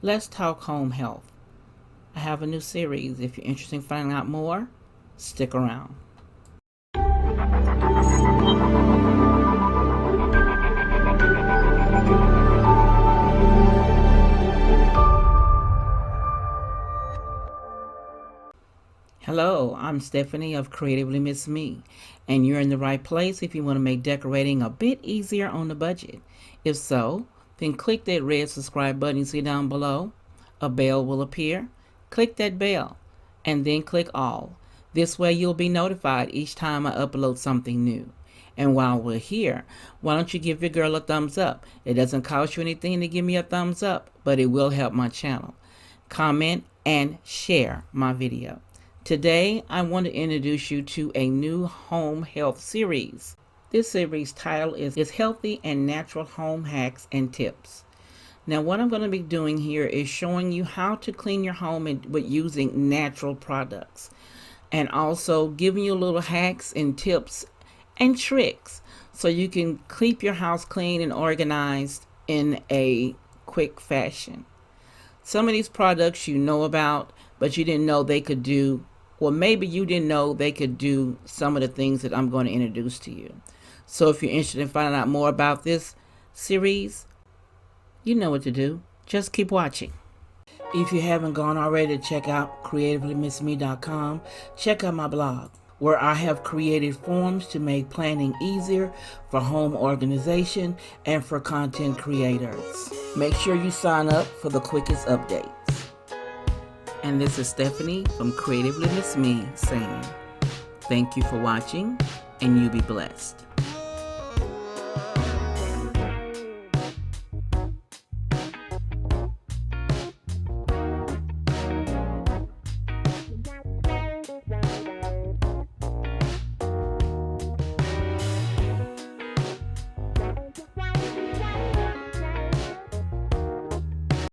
Let's talk home health. I have a new series. If you're interested in finding out more, stick around. Hello, I'm Stephanie of Creatively Miss Me, and you're in the right place if you want to make decorating a bit easier on the budget. If so, then click that red subscribe button you see down below. A bell will appear. Click that bell, and then click all. This way you'll be notified each time I upload something new. And while we're here, why don't you give your girl a thumbs up? It doesn't cost you anything to give me a thumbs up, but it will help my channel. Comment and share my video. Today, I want to introduce you to a new home health series. This series title is Healthy and Natural Home Hacks and Tips. Now, what I'm going to be doing here is showing you how to clean your home with using natural products, and also giving you little hacks and tips and tricks so you can keep your house clean and organized in a quick fashion. Some of these products you know about, but you didn't know they could do, or maybe you didn't know they could do some of the things that I'm going to introduce to you. So if you're interested in finding out more about this series, you know what to do. Just keep watching. If you haven't gone already to check out creativelymissme.com, check out my blog, where I have created forms to make planning easier for home organization and for content creators. Make sure you sign up for the quickest updates. And this is Stephanie from Creatively Miss Me saying, thank you for watching, and you be blessed.